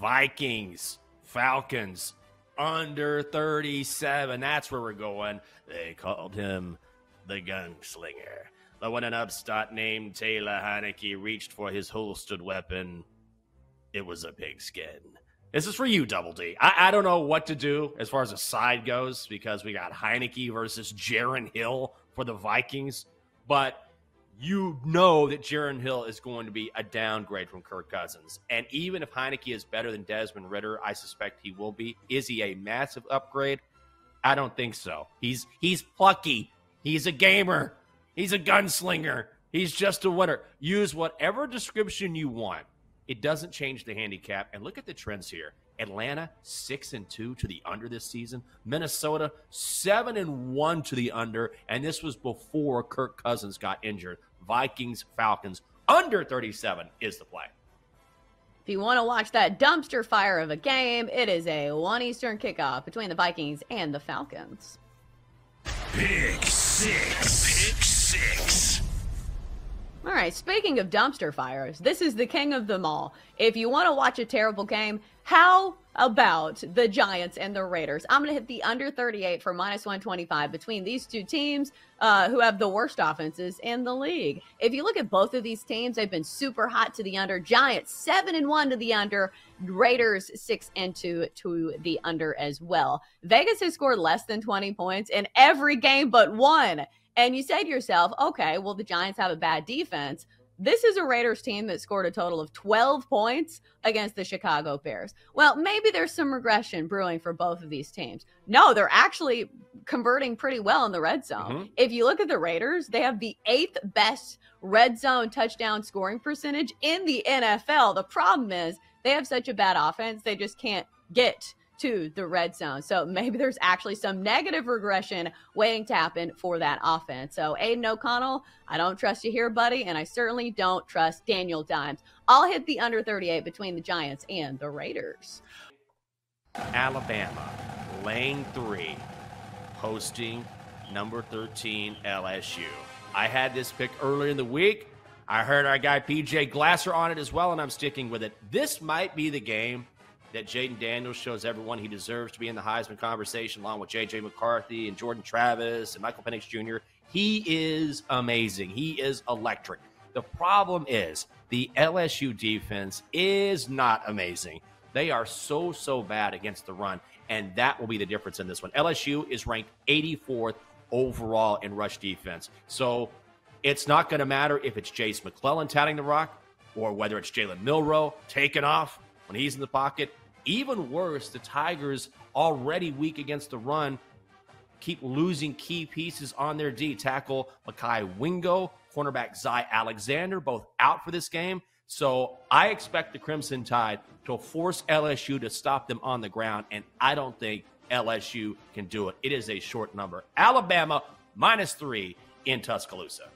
Vikings, Falcons, under 37. That's where we're going. They called him the gunslinger. But when an upstart named Taylor Heinicke reached for his holstered weapon, it was a pigskin. This is for you, Double D. I don't know what to do as far as a side goes because we got Heinicke versus Jaron Hill for the Vikings. But you know that Jaron Hill is going to be a downgrade from Kirk Cousins. And even if Heinicke is better than Desmond Ridder, I suspect he will be. Is he a massive upgrade? I don't think so. He's plucky. He's a gamer. He's a gunslinger. He's just a winner. Use whatever description you want. It doesn't change the handicap. And look at the trends here. Atlanta, 6-2 to the under this season. Minnesota, 7-1 to the under. And this was before Kirk Cousins got injured. Vikings, Falcons, under 37 is the play. If you want to watch that dumpster fire of a game, it is a 1 Eastern kickoff between the Vikings and the Falcons. Pick six. All right, speaking of dumpster fires, this is the king of them all. If you want to watch a terrible game, how about the Giants and the Raiders? I'm going to hit the under 38 for -125 between these two teams who have the worst offenses in the league. If you look at both of these teams, they've been super hot to the under. Giants 7-1 to the under. Raiders 6-2 to the under as well. Vegas has scored less than 20 points in every game but one. And you say to yourself, okay, well, the Giants have a bad defense. This is a Raiders team that scored a total of 12 points against the Chicago Bears. Well, maybe there's some regression brewing for both of these teams. No, they're actually converting pretty well in the red zone. Mm-hmm. If you look at the Raiders, they have the 8th best red zone touchdown scoring percentage in the NFL. The problem is they have such a bad offense, they just can't get to the red zone. So maybe there's actually some negative regression waiting to happen for that offense. So Aiden O'Connell, I don't trust you here, buddy, and I certainly don't trust Daniel Dimes. I'll hit the under 38 between the Giants and the Raiders. Alabama, lane 3, hosting number 13 LSU. I had this pick earlier in the week. I heard our guy PJ Glasser on it as well, and I'm sticking with it. This might be the game that Jaden Daniels shows everyone he deserves to be in the Heisman conversation, along with J.J. McCarthy and Jordan Travis and Michael Penix Jr. He is amazing. He is electric. The problem is the LSU defense is not amazing. They are so bad against the run, and that will be the difference in this one. LSU is ranked 84th overall in rush defense. So it's not going to matter if it's Jace McClellan tatting the rock or whether it's Jalen Milroe taking off when he's in the pocket. Even worse, the Tigers, already weak against the run, keep losing key pieces on their D. Tackle Mekhi Wingo, cornerback Zy Alexander, both out for this game. So I expect the Crimson Tide to force LSU to stop them on the ground, and I don't think LSU can do it. It is a short number. Alabama, -3 in Tuscaloosa.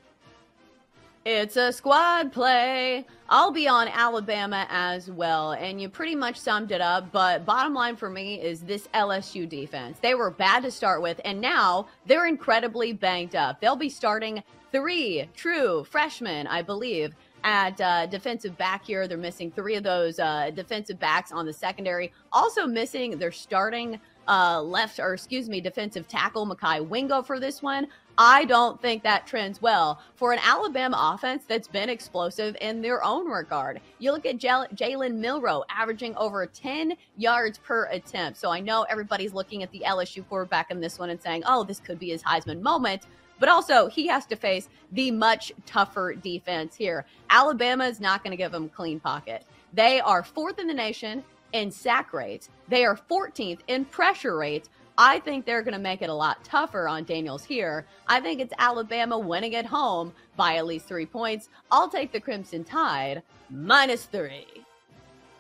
It's a squad play. I'll be on Alabama as well, and you pretty much summed it up, but bottom line for me is this LSU defense. They were bad to start with, and now they're incredibly banged up. They'll be starting 3 true freshmen, I believe, at defensive back here. They're missing 3 of those defensive backs on the secondary. Also missing their starting defensive tackle, Mekhi Wingo, for this one. I don't think that trends well for an Alabama offense that's been explosive in their own regard. You look at Jalen Milroe averaging over 10 yards per attempt. So I know everybody's looking at the LSU quarterback in this one and saying, oh, this could be his Heisman moment. But also, he has to face the much tougher defense here. Alabama is not going to give him a clean pocket. They are 4th in the nation in sack rates. They are 14th in pressure rates. I think they're going to make it a lot tougher on Daniels here. I think it's Alabama winning at home by at least 3 points. I'll take the Crimson Tide -3.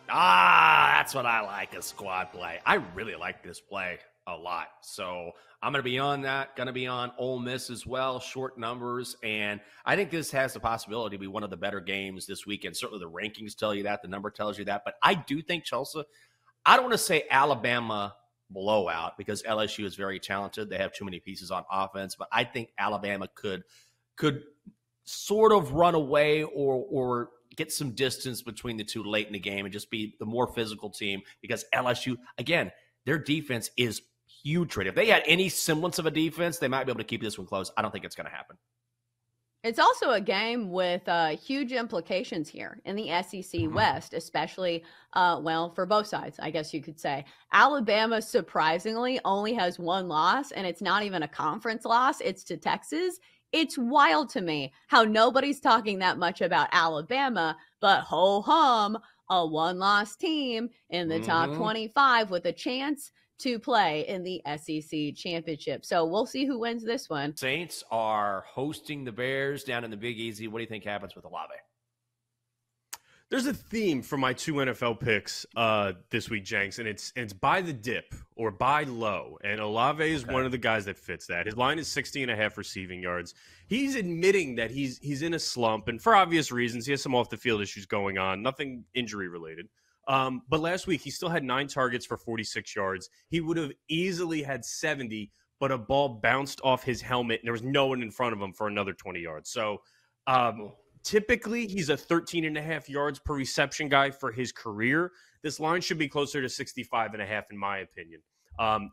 That's what I like, a squad play. I really like this play a lot. So I'm going to be on that. Going to be on Ole Miss as well, short numbers. And I think this has the possibility to be one of the better games this weekend. Certainly the rankings tell you that. The number tells you that. But I do think Chelsa, I don't want to say Alabama blowout because LSU is very talented. They have too many pieces on offense. But I think Alabama could sort of run away or get some distance between the two late in the game and just be the more physical team, because LSU, again, their defense is putrid. If they had any semblance of a defense, they might be able to keep this one close. I don't think it's going to happen. It's also a game with huge implications here in the SEC West, especially, for both sides, I guess you could say. Alabama, surprisingly, only has one loss, and it's not even a conference loss. It's to Texas. It's wild to me how nobody's talking that much about Alabama, but ho-hum, a one-loss team in the top 25 with a chance to play in the SEC championship. So we'll see who wins this one. Saints are hosting the Bears down in the Big Easy. What do you think happens with Olave? There's a theme for my two NFL picks this week, Jenks, and it's buy the dip or buy low. And Olave is one of the guys that fits that. His line is 60.5 receiving yards. He's admitting that he's in a slump, and for obvious reasons. He has some off-the-field issues going on, nothing injury-related. But last week, he still had 9 targets for 46 yards. He would have easily had 70, but a ball bounced off his helmet, and there was no one in front of him for another 20 yards. So typically, he's a 13.5 yards per reception guy for his career. This line should be closer to 65.5, in my opinion.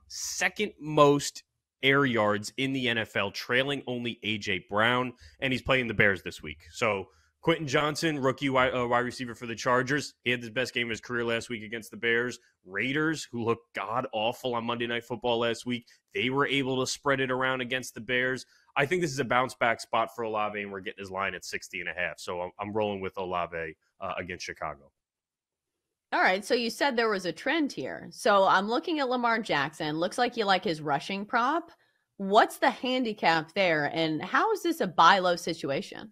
Second most air yards in the NFL, trailing only A.J. Brown, and he's playing the Bears this week. So Quentin Johnson, rookie wide receiver for the Chargers. He had his best game of his career last week against the Bears. Raiders, who looked god-awful on Monday Night Football last week, they were able to spread it around against the Bears. I think this is a bounce-back spot for Olave, and we're getting his line at 60.5. So I'm rolling with Olave against Chicago. All right, so you said there was a trend here. So I'm looking at Lamar Jackson. Looks like you like his rushing prop. What's the handicap there, and how is this a buy low situation?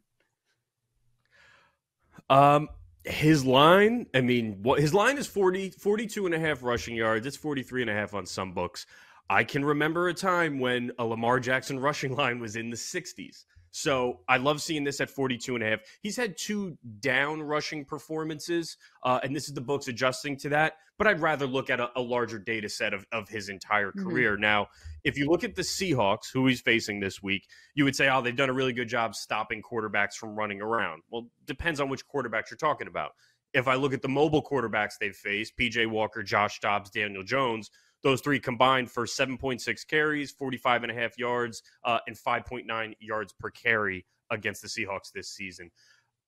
His line, his line is 42.5 rushing yards. It's 43.5 on some books. I can remember a time when a Lamar Jackson rushing line was in the 60s. So I love seeing this at 42.5. He's had 2 down rushing performances, and this is the books adjusting to that. But I'd rather look at a larger data set of his entire career. Now, if you look at the Seahawks, who he's facing this week, you would say, they've done a really good job stopping quarterbacks from running around. Well, depends on which quarterbacks you're talking about. If I look at the mobile quarterbacks they've faced, P.J. Walker, Josh Dobbs, Daniel Jones, those 3 combined for 7.6 carries, 45.5 yards, and 5.9 yards per carry against the Seahawks this season.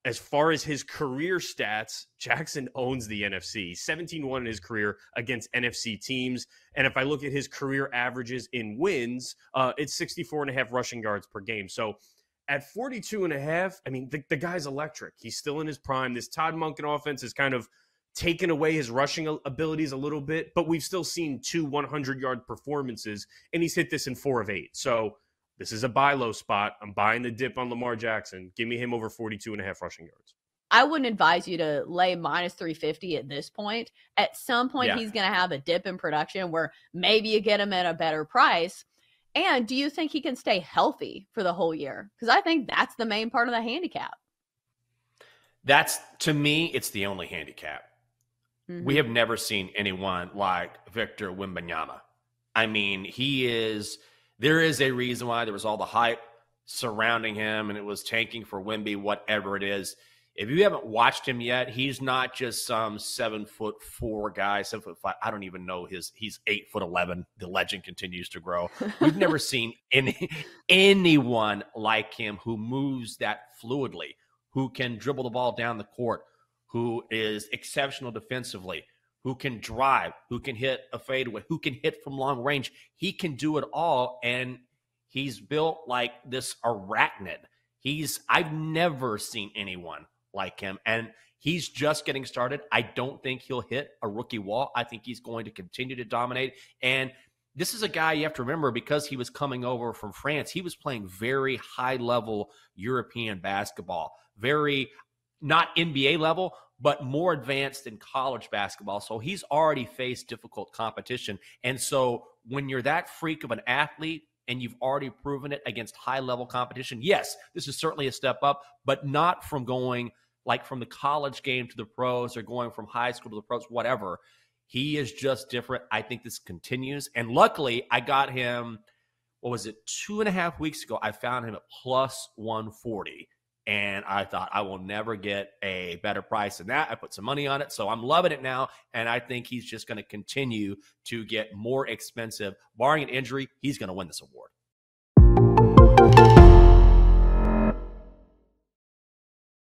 As far as his career stats, Jackson owns the NFC. 17-1 in his career against NFC teams. And if I look at his career averages in wins, it's 64.5 rushing yards per game. So at 42.5, the guy's electric. He's still in his prime. This Todd Monken offense is kind of taken away his rushing abilities a little bit, but we've still seen 2 100-yard performances, and he's hit this in 4 of 8. So this is a buy low spot. I'm buying the dip on Lamar Jackson. Give me him over 42.5 rushing yards. I wouldn't advise you to lay minus 350 at this point. At some point, he's going to have a dip in production where maybe you get him at a better price. And do you think he can stay healthy for the whole year? Because I think that's the main part of the handicap. To me, it's the only handicap. We have never seen anyone like Victor Wembanyama. There is a reason why there was all the hype surrounding him and it was tanking for Wemby, whatever it is. If you haven't watched him yet, he's not just some 7'4" guy, 7'5". I don't even know he's 8'11". The legend continues to grow. We've never seen anyone like him who moves that fluidly, who can dribble the ball down the court, who is exceptional defensively, who can drive, who can hit a fadeaway, who can hit from long range. He can do it all, and he's built like this arachnid. I've never seen anyone like him, and he's just getting started. I don't think he'll hit a rookie wall. I think he's going to continue to dominate, and this is a guy you have to remember, because he was coming over from France, he was playing very high-level European basketball, very not NBA level, but more advanced than college basketball. So he's already faced difficult competition. And so when you're that freak of an athlete and you've already proven it against high-level competition, yes, this is certainly a step up, but not from going like from the college game to the pros or going from high school to the pros, whatever. He is just different. I think this continues. And luckily, I got him, 2.5 weeks ago, I found him at plus 140. And I thought, I will never get a better price than that. I put some money on it, so I'm loving it now. And I think he's just going to continue to get more expensive. Barring an injury, he's going to win this award.